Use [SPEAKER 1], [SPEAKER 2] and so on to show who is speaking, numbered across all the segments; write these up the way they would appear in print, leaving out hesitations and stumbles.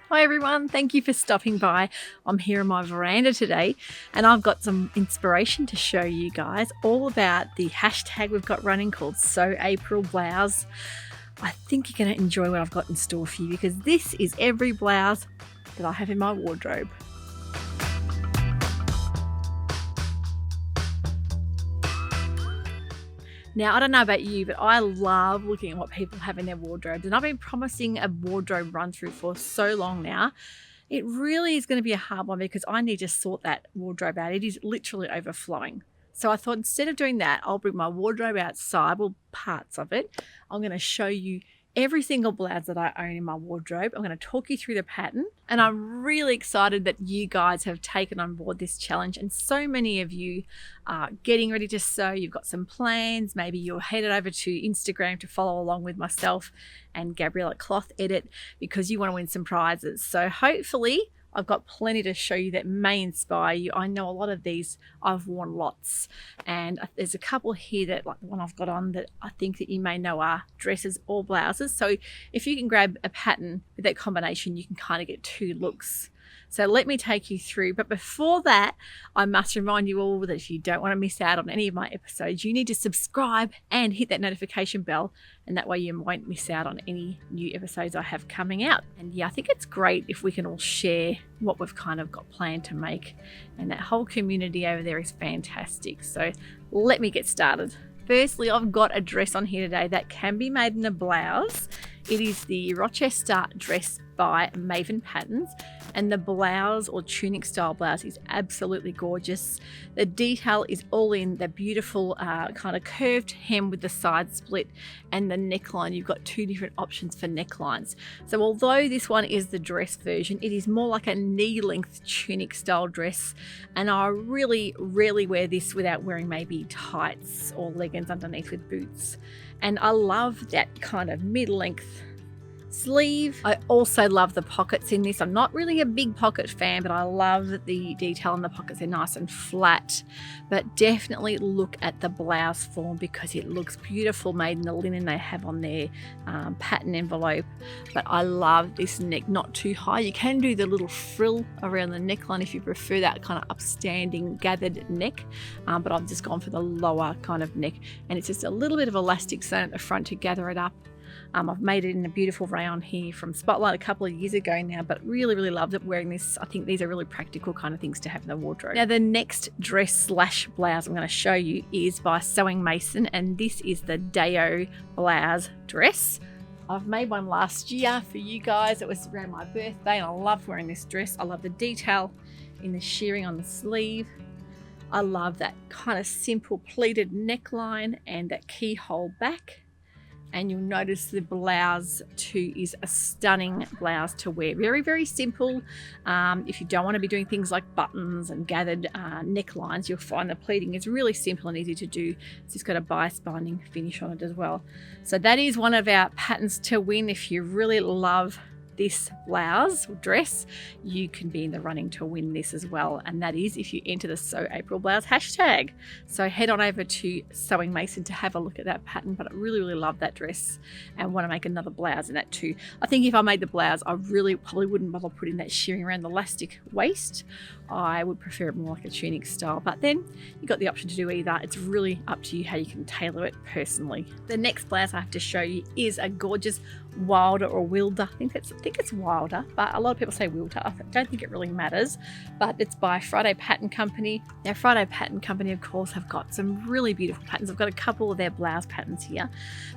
[SPEAKER 1] Hi everyone, thank you for stopping by. I'm here on my veranda today and I've got some inspiration to show you guys all about the hashtag we've got running called Sewciety Blouse. I think you're going to enjoy what I've got in store for you because this is every blouse that I have in my wardrobe. Now, I don't know about you, but I love looking at what people have in their wardrobes, and I've been promising a wardrobe run through for so long now. It really is going to be a hard one because I need to sort that wardrobe out. It is literally overflowing. So I thought instead of doing that, I'll bring my wardrobe outside, well, parts of it. I'm going to show you every single blouse that I own in my wardrobe. I'm going to talk you through the pattern, and I'm really excited that you guys have taken on board this challenge, and so many of you are getting ready to sew. You've got some plans. Maybe you're headed over to Instagram to follow along with myself and Gabrielle at Cloth Edit because you want to win some prizes. So hopefully I've got plenty to show you that may inspire you. I know a lot of these I've worn lots, and there's a couple here that, like the one I've got on, that I think that you may know are dresses or blouses. So if you can grab a pattern with that combination, you can kind of get two looks. So let me take you through. But before that, I must remind you all that if you don't want to miss out on any of my episodes, you need to subscribe and hit that notification bell. And that way you won't miss out on any new episodes I have coming out. And yeah, I think it's great if we can all share what we've kind of got planned to make. And that whole community over there is fantastic. So let me get started. Firstly, I've got a dress on here today that can be made in a blouse. It is the Rochester Dress by Maven Patterns, and the blouse or tunic style blouse is absolutely gorgeous. The detail is all in the beautiful kind of curved hem with the side split, and the neckline. You've got two different options for necklines. So although this one is the dress version, it is more like a knee length tunic style dress, and I really rarely wear this without wearing maybe tights or leggings underneath with boots. And I love that kind of mid-length sleeve. I also love the pockets in this. I'm not really a big pocket fan, but I love the detail in the pockets. They're nice and flat. But definitely look at the blouse form because it looks beautiful, made in the linen they have on their pattern envelope. But I love this neck, not too high. You can do the little frill around the neckline if you prefer that kind of upstanding gathered neck, but I've just gone for the lower kind of neck, and it's just a little bit of elastic sewn at the front to gather it up. I've made it in a beautiful rayon here from Spotlight a couple of years ago now, but really loved it wearing this. I think these are really practical kind of things to have in the wardrobe. Now the next dress slash blouse I'm going to show you is by Sewing Mason, and this is the Deo Blouse Dress. I've made one last year for you guys. It was around my birthday, and I love wearing this dress. I love the detail in the shirring on the sleeve. I love that kind of simple pleated neckline and that keyhole back. And you'll notice the blouse too is a stunning blouse to wear. Very simple. If you don't want to be doing things like buttons and gathered necklines, you'll find the pleating is really simple and easy to do. It's just got a bias binding finish on it as well. So that is one of our patterns to win. If you really love this blouse or dress, you can be in the running to win this as well, and that is if you enter the Sewciety Blouse hashtag. So head on over to Sewing Mason to have a look at that pattern, but I really love that dress and want to make another blouse in that too. I think if I made the blouse, I really probably wouldn't bother putting that shirring around the elastic waist. I would prefer it more like a tunic style, but then you've got the option to do either. It's really up to you how you can tailor it personally. The next blouse I have to show you is a gorgeous Wilder or Wilder. I think it's Wilder, but a lot of people say Wilder. I don't think it really matters, but it's by Friday Pattern Company. Now Friday Pattern Company, of course, have got some really beautiful patterns. I've got a couple of their blouse patterns here,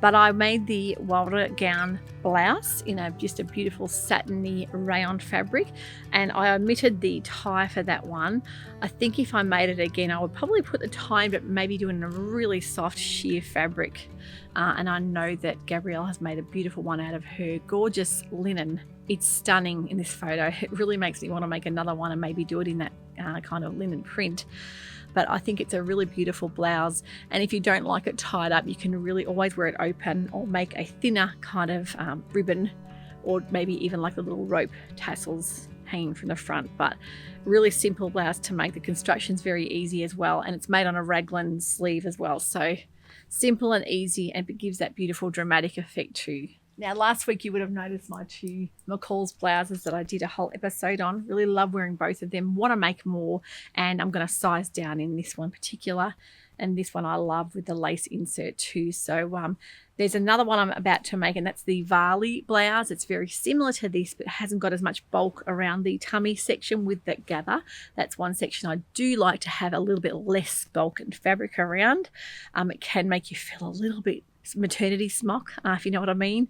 [SPEAKER 1] but I made the Wilder gown blouse in just a beautiful satiny rayon fabric, and I omitted the tie for that one. I think if I made it again, I would probably put the tie, but maybe doing a really soft sheer fabric. And I know that Gabrielle has made a beautiful one out of her gorgeous linen. It's stunning in this photo. It really makes me want to make another one and maybe do it in that kind of linen print. But I think it's a really beautiful blouse, and if you don't like it tied up, you can really always wear it open or make a thinner kind of ribbon, or maybe even like the little rope tassels hanging from the front. But really simple blouse to make. The construction's very easy as well, and it's made on a raglan sleeve as well, so simple and easy, and it gives that beautiful dramatic effect too. Now, last week you would have noticed my two McCall's blouses that I did a whole episode on. Really love wearing both of them. Want to make more, and I'm going to size down in this one particular. And this one I love with the lace insert too. So there's another one I'm about to make, and that's the Varley blouse. It's very similar to this, but hasn't got as much bulk around the tummy section with that gather. That's one section I do like to have a little bit less bulk and fabric around. It can make you feel a little bit maternity smock, if you know what I mean.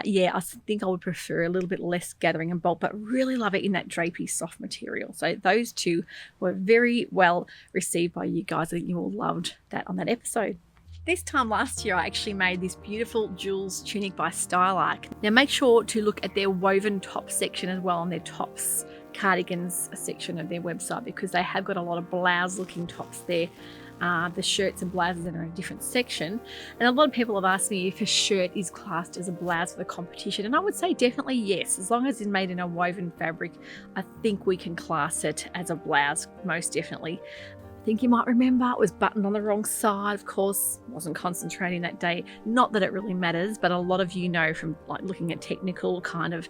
[SPEAKER 1] Yeah, I think I would prefer a little bit less gathering and bulk, but really love it in that drapey soft material. So those two were very well received by you guys. I think you all loved that on that episode. This time last year, I actually made this beautiful Jules tunic by Starlight. Now make sure to look at their woven top section as well on their tops cardigans section of their website, because they have got a lot of blouse looking tops there. The shirts and blouses are in a different section, and a lot of people have asked me if a shirt is classed as a blouse for the competition, and I would say definitely yes. As long as it's made in a woven fabric, I think we can class it as a blouse, most definitely. I think you might remember it was buttoned on the wrong side. Of course, wasn't concentrating that day. Not that it really matters, but a lot of you know from like looking at technical kind of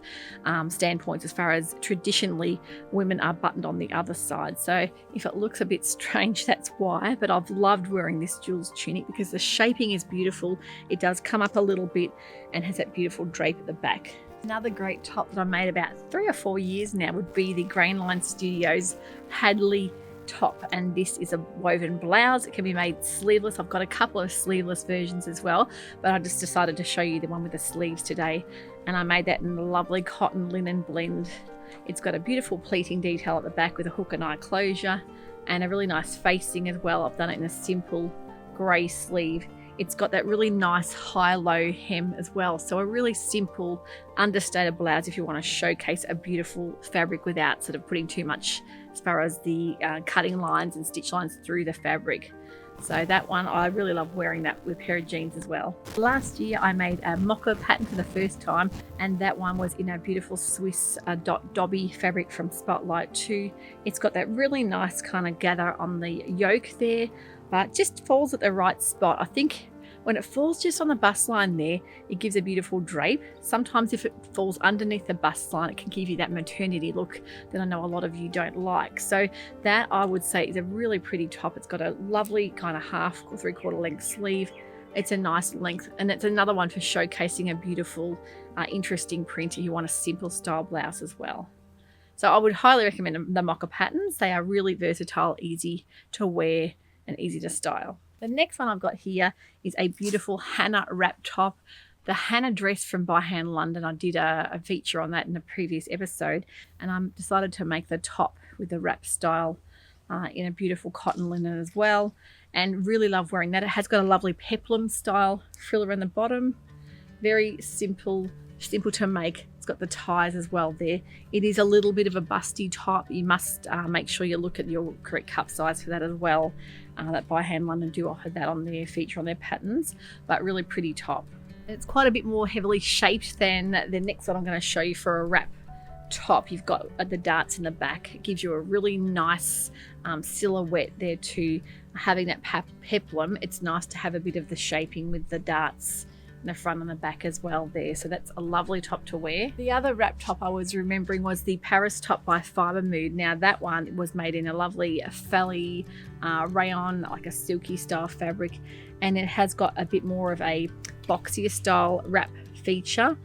[SPEAKER 1] standpoints as far as traditionally women are buttoned on the other side. So if it looks a bit strange, that's why. But I've loved wearing this Jules tunic because the shaping is beautiful. It does come up a little bit and has that beautiful drape at the back. Another great top that I made about 3 or 4 years now would be the Grainline Studios Hadley top, and this is a woven blouse. It can be made sleeveless. I've got a couple of sleeveless versions as well, but I just decided to show you the one with the sleeves today, and I made that in a lovely cotton linen blend. It's got a beautiful pleating detail at the back with a hook and eye closure and a really nice facing as well. I've done it in a simple grey sleeve. It's got that really nice high-low hem as well. So a really simple, understated blouse if you want to showcase a beautiful fabric without sort of putting too much as far as the cutting lines and stitch lines through the fabric. So that one, I really love wearing that with a pair of jeans as well. Last year I made a mocha pattern for the first time, and that one was in a beautiful Swiss dot dobby fabric from Spotlight too. It's got that really nice kind of gather on the yoke there, but just falls at the right spot. I think when it falls just on the bust line there, it gives a beautiful drape. Sometimes if it falls underneath the bust line, it can give you that maternity look that I know a lot of you don't like. So that, I would say, is a really pretty top. It's got a lovely kind of half or 3/4 length sleeve. It's a nice length, and it's another one for showcasing a beautiful, interesting print if you want a simple style blouse as well. So I would highly recommend the mocha patterns. They are really versatile, easy to wear and easy to style. The next one I've got here is a beautiful Hannah wrap top. The Hannah dress from By Hand London. I did a feature on that in a previous episode, and I decided to make the top with the wrap style in a beautiful cotton linen as well, and really love wearing that. It has got a lovely peplum style frill around the bottom. Very simple to make. It's got the ties as well there. It is a little bit of a busty top. You must make sure you look at your correct cup size for that as well. That By Hand London do offer that on their feature on their patterns, but really pretty top. It's quite a bit more heavily shaped than the next one I'm going to show you for a wrap top. You've got the darts in the back. It gives you a really nice silhouette there too. Having that peplum, it's nice to have a bit of the shaping with the darts in the front and the back as well there. So that's a lovely top to wear. The other wrap top I was remembering was the Paris top by Fibre Mood. Now that one was made in a lovely fally rayon, like a silky style fabric, and it has got a bit more of a boxier style wrap feature.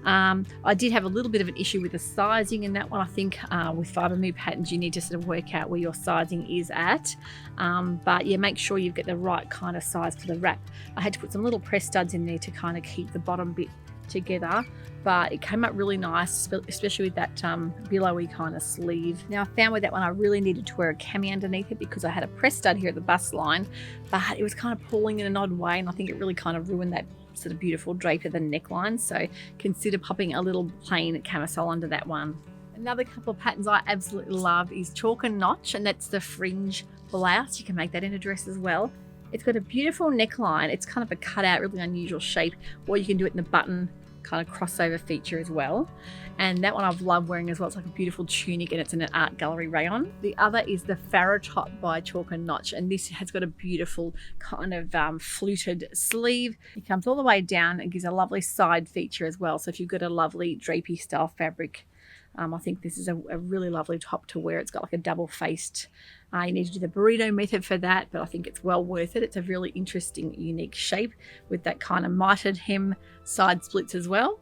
[SPEAKER 1] I did have a little bit of an issue with the sizing in that one. I think with Fibre Mood patterns you need to sort of work out where your sizing is at, but yeah, make sure you get the right kind of size for the wrap. I had to put some little press studs in there to kind of keep the bottom bit together, but it came up really nice, especially with that billowy kind of sleeve. Now I found with that one I really needed to wear a cami underneath it because I had a press stud here at the bust line, but it was kind of pulling in an odd way, and I think it really kind of ruined that sort of beautiful drape of the neckline. So consider popping a little plain camisole under that one. Another couple of patterns I absolutely love is Chalk and Notch, and that's the Fringe Blouse. You can make that in a dress as well. It's got a beautiful neckline. It's kind of a cutout, really unusual shape, or you can do it in the button kind of crossover feature as well. And that one I've loved wearing as well. It's like a beautiful tunic and it's in an art gallery rayon. The other is the Pharah top by Chalk and Notch, and this has got a beautiful kind of fluted sleeve. It comes all the way down and gives a lovely side feature as well. So if you've got a lovely drapey style fabric, I think this is a really lovely top to wear. It's got like a double-faced, you need to do the burrito method for that, but I think it's well worth it. It's a really interesting, unique shape with that kind of mitered hem side splits as well.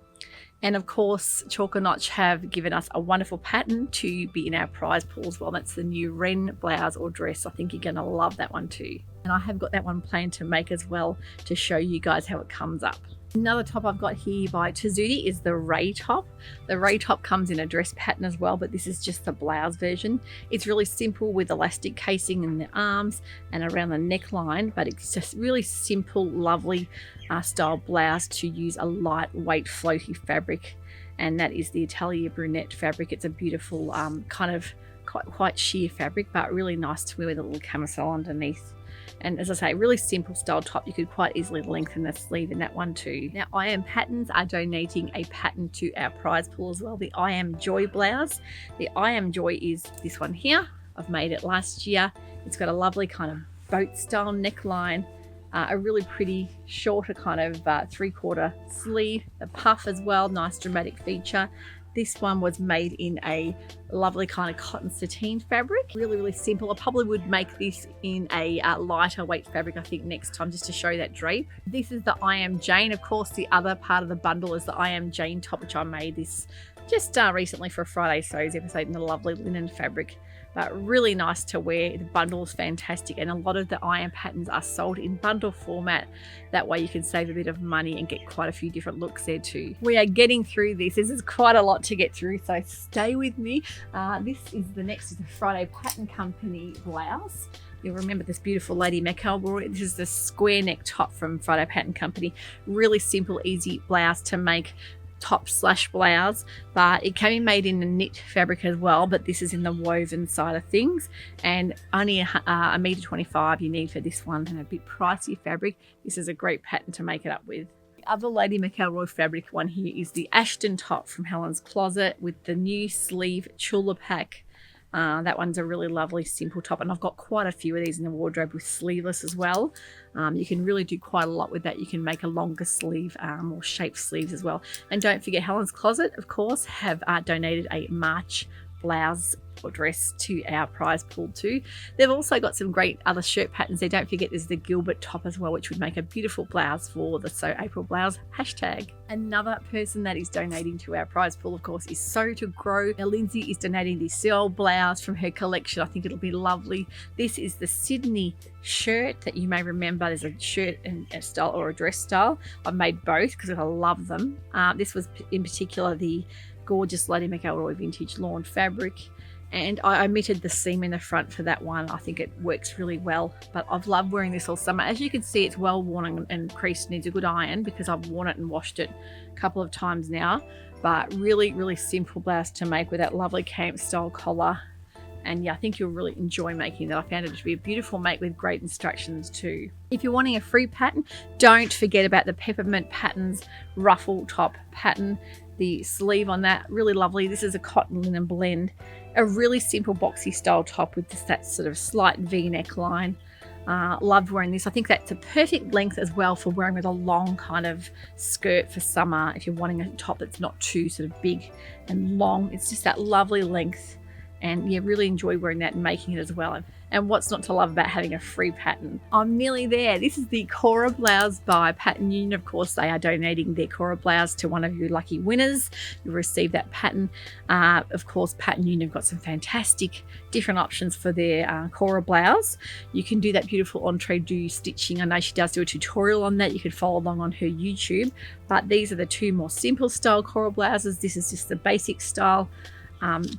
[SPEAKER 1] And of course, Chalk and Notch have given us a wonderful pattern to be in our prize pool as well. That's the new Wren blouse or dress. I think you're going to love that one too. And I have got that one planned to make as well to show you guys how it comes up. Another top I've got here by Sewciety is the Ray top. The Ray top comes in a dress pattern as well, but this is just the blouse version. It's really simple with elastic casing in the arms and around the neckline, but it's just really simple, lovely style blouse to use a lightweight floaty fabric, and that is the Atelier brunette fabric. It's a beautiful kind of quite sheer fabric, but really nice to wear with a little camisole underneath. And as I say, really simple style top. You could quite easily lengthen the sleeve in that one too. Now, I Am Patterns are donating a pattern to our prize pool as well, the I Am Joy blouse. The I Am Joy is this one here. I've made it last year. It's got a lovely kind of boat style neckline, a really pretty shorter kind of 3/4 sleeve, the puff as well, nice dramatic feature. This one was made in a lovely kind of cotton sateen fabric. Really, really simple. I probably would make this in a lighter weight fabric, I think, next time, just to show that drape. This is the I Am Jane. Of course, the other part of the bundle is the I Am Jane top, which I made this just recently for a Friday Sews episode in the lovely linen fabric. But really nice to wear. The bundle is fantastic, and a lot of the I Am patterns are sold in bundle format. That way you can save a bit of money and get quite a few different looks there too. We are getting through this. This is quite a lot to get through, so stay with me. This is the next is the Friday Pattern Company blouse. You'll remember this beautiful Lady McElroy. This is the square neck top from Friday Pattern Company. Really simple, easy blouse to make. Top / blouse, but it can be made in a knit fabric as well, but this is in the woven side of things, and only a metre 25 you need for this one, and a bit pricey fabric. This is a great pattern to make it up with. The other Lady McElroy fabric one here is the Ashton top from Helen's Closet with the new sleeve Chula pack. That one's a really lovely simple top, and I've got quite a few of these in the wardrobe with sleeveless as well. You can really do quite a lot with that. You can make a longer sleeve or shaped sleeves as well. And don't forget, Helen's Closet, of course, have donated a March blouse or dress to our prize pool too. They've also got some great other shirt patterns there. Don't forget there's the Gilbert top as well, which would make a beautiful blouse for the Sew April blouse hashtag. Another person that is donating to our prize pool, of course, is Sew to Grow. Now, Lindsay is donating the Sew blouse from her collection. I think it'll be lovely. This is the Sydney shirt that you may remember. There's a shirt and a style or a dress style. I've made both because I love them. This was in particular the gorgeous Lady McElroy vintage lawn fabric, and I omitted the seam in the front for that one. I think it works really well, but I've loved wearing this all summer. As you can see, it's well worn and creased, needs a good iron because I've worn it and washed it a couple of times now. But really, really simple blouse to make with that lovely camp style collar. And yeah, I think you'll really enjoy making that. I found it to be a beautiful make with great instructions too. If you're wanting a free pattern, don't forget about the Peppermint Patterns ruffle top pattern. The sleeve on that, really lovely. This is a cotton linen blend. A really simple boxy style top with just that sort of slight V neckline. Loved wearing this. I think that's a perfect length as well for wearing with a long kind of skirt for summer. If you're wanting a top that's not too sort of big and long, it's just that lovely length. And yeah, really enjoy wearing that and making it as well. And what's not to love about having a free pattern? I'm nearly there. This is the Cora Blouse by Pattern Union. Of course, they are donating their Cora Blouse to one of you lucky winners. You'll receive that pattern. Of course, Pattern Union have got some fantastic different options for their Cora Blouse. You can do that beautiful entre-deux stitching. I know she does do a tutorial on that. You can follow along on her YouTube. But these are the two more simple style Cora Blouses. This is just the basic style.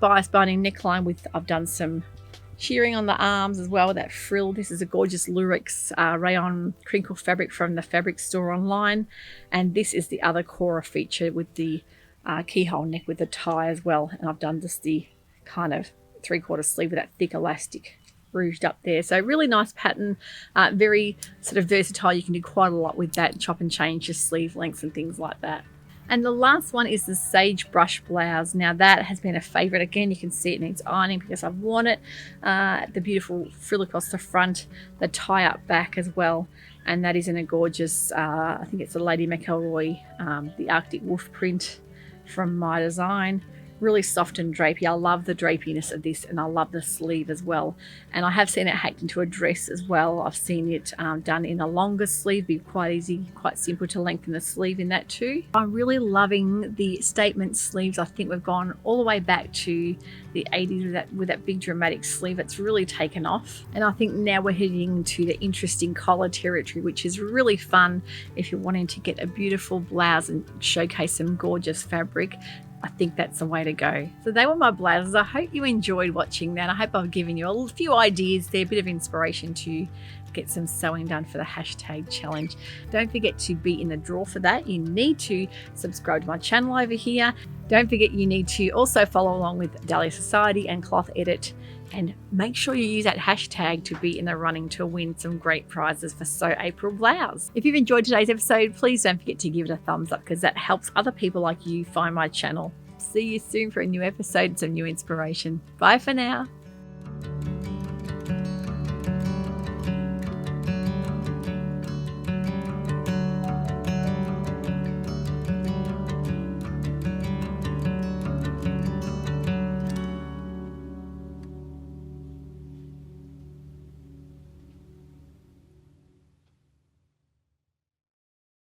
[SPEAKER 1] Bias binding neckline with, I've done some shearing on the arms as well with that frill. This is a gorgeous lurex rayon crinkle fabric from the fabric store online. And this is the other Cora feature with the keyhole neck with the tie as well. And I've done just the kind of 3/4 sleeve with that thick elastic rouged up there. So really nice pattern, very sort of versatile. You can do quite a lot with that, chop and change your sleeve lengths and things like that. And the last one is the Sage Brush Blouse. Now that has been a favorite. Again, you can see it needs ironing because I've worn it. The beautiful frill across the front, the tie up back as well. And that is in a gorgeous, I think it's a Lady McElroy, the Arctic Wolf print from My Design. Really soft and drapey. I love the drapiness of this, and I love the sleeve as well. And I have seen it hacked into a dress as well. I've seen it done in a longer sleeve, be quite easy, quite simple to lengthen the sleeve in that too. I'm really loving the statement sleeves. I think we've gone all the way back to the 80s with that big dramatic sleeve. It's really taken off. And I think now we're heading into the interesting collar territory, which is really fun if you're wanting to get a beautiful blouse and showcase some gorgeous fabric. I think that's the way to go. So they were my blouses. I hope you enjoyed watching that. I hope I've given you a few ideas there, a bit of inspiration to get some sewing done for the hashtag challenge. Don't forget to be in the draw for that. You need to subscribe to my channel over here. Don't forget you need to also follow along with Dahlia Sewciety and Cloth Edit, and make sure you use that hashtag to be in the running to win some great prizes for Sew April Blouse. If you've enjoyed today's episode, please don't forget to give it a thumbs up because that helps other people like you find my channel. See you soon for a new episode and some new inspiration. Bye for now.